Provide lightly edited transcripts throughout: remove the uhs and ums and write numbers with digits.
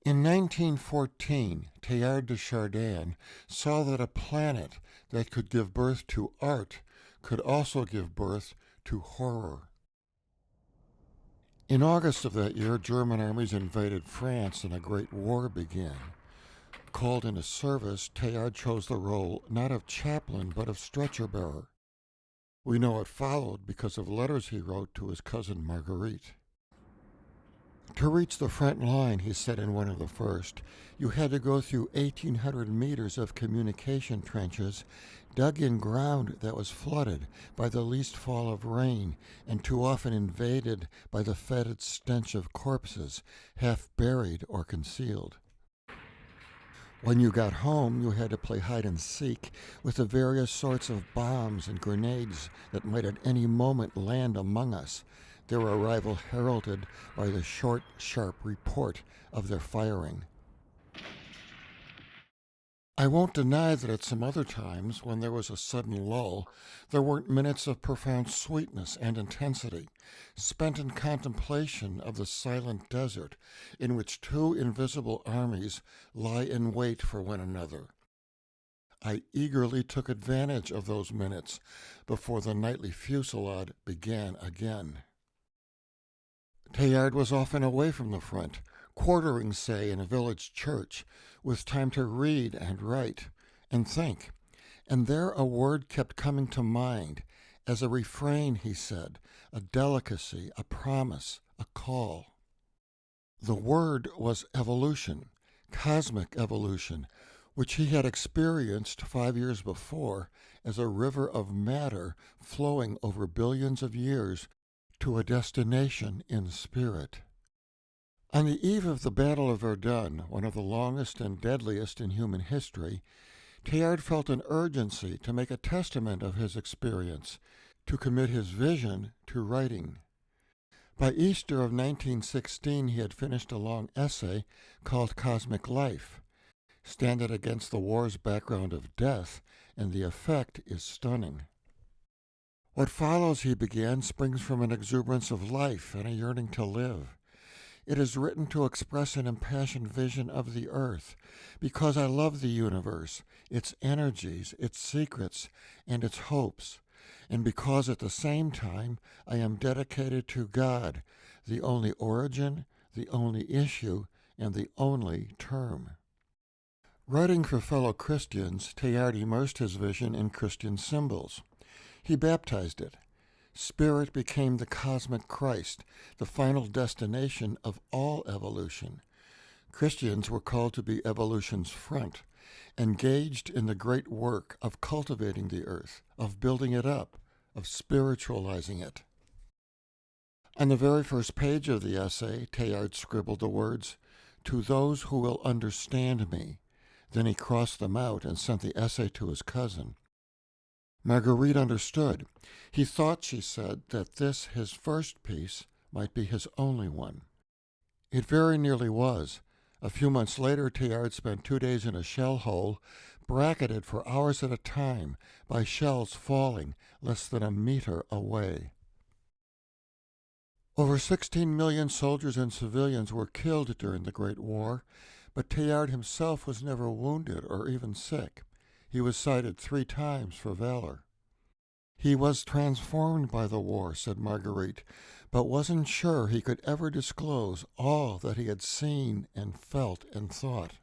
In 1914, Teilhard de Chardin saw that a planet that could give birth to art could also give birth to horror. In August of that year, German armies invaded France and a great war began. Called into service, Teilhard chose the role not of chaplain but of stretcher bearer. We know it followed because of letters he wrote to his cousin Marguerite. To reach the front line, he said in one of the first, you had to go through 1,800 meters of communication trenches dug in ground that was flooded by the least fall of rain and too often invaded by the fetid stench of corpses, half buried or concealed. When you got home, you had to play hide and seek with the various sorts of bombs and grenades that might at any moment land among us, their arrival heralded by the short, sharp report of their firing. I won't deny that at some other times, when there was a sudden lull, there weren't minutes of profound sweetness and intensity, spent in contemplation of the silent desert in which two invisible armies lie in wait for one another. I eagerly took advantage of those minutes before the nightly fusillade began again. Teilhard was often away from the front, quartering, say, in a village church, with time to read and write and think. And there a word kept coming to mind, as a refrain, he said, a delicacy, a promise, a call. The word was evolution, cosmic evolution, which he had experienced 5 years before as a river of matter flowing over billions of years to a destination in spirit. On the eve of the Battle of Verdun, one of the longest and deadliest in human history, Teilhard felt an urgency to make a testament of his experience, to commit his vision to writing. By Easter of 1916, he had finished a long essay called Cosmic Life. Stand it against the war's background of death, and the effect is stunning. What follows, he began, springs from an exuberance of life and a yearning to live. It is written to express an impassioned vision of the earth, because I love the universe, its energies, its secrets, and its hopes, and because at the same time I am dedicated to God, the only origin, the only issue, and the only term. Writing for fellow Christians, Teilhard immersed his vision in Christian symbols. He baptized it. Spirit became the cosmic Christ, the final destination of all evolution. Christians were called to be evolution's front, engaged in the great work of cultivating the earth, of building it up, of spiritualizing it. On the very first page of the essay, Teilhard scribbled the words, "To those who will understand me." Then he crossed them out and sent the essay to his cousin. Marguerite understood. He thought, she said, that this, his first piece, might be his only one. It very nearly was. A few months later, Teilhard spent 2 days in a shell hole, bracketed for hours at a time by shells falling less than a meter away. Over 16 million soldiers and civilians were killed during the Great War, but Teilhard himself was never wounded or even sick. He was cited 3 times for valor. He was transformed by the war, said Marguerite, but wasn't sure he could ever disclose all that he had seen and felt and thought.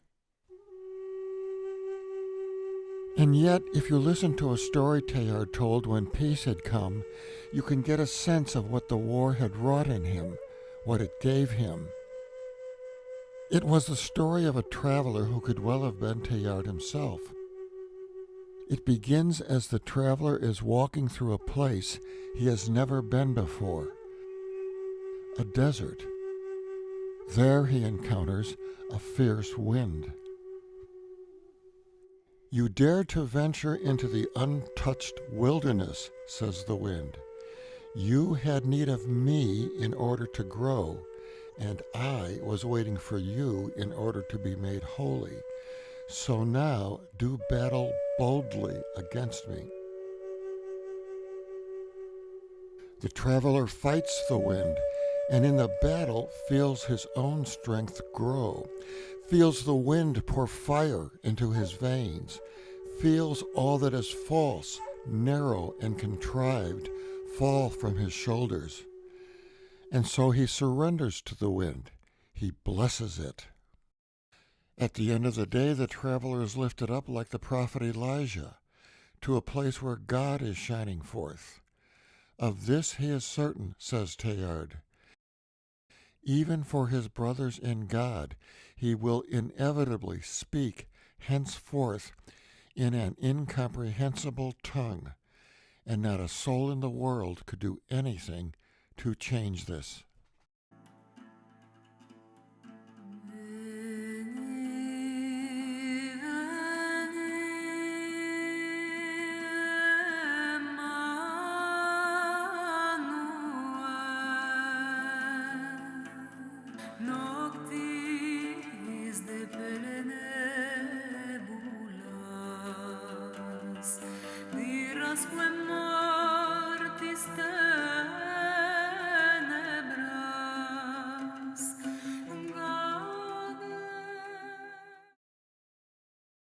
And yet, if you listen to a story Teilhard told when peace had come, you can get a sense of what the war had wrought in him, what it gave him. It was the story of a traveler who could well have been Teilhard himself. It begins as the traveler is walking through a place he has never been before, a desert. There he encounters a fierce wind. "You dare to venture into the untouched wilderness," says the wind. "You had need of me in order to grow, and I was waiting for you in order to be made holy. So now do battle boldly against me." The traveler fights the wind, and in the battle feels his own strength grow, feels the wind pour fire into his veins, feels all that is false, narrow, and contrived fall from his shoulders. And so he surrenders to the wind. He blesses it. At the end of the day, the traveler is lifted up like the prophet Elijah to a place where God is shining forth. Of this he is certain, says Teilhard. Even for his brothers in God, he will inevitably speak henceforth in an incomprehensible tongue, and not a soul in the world could do anything to change this. Diras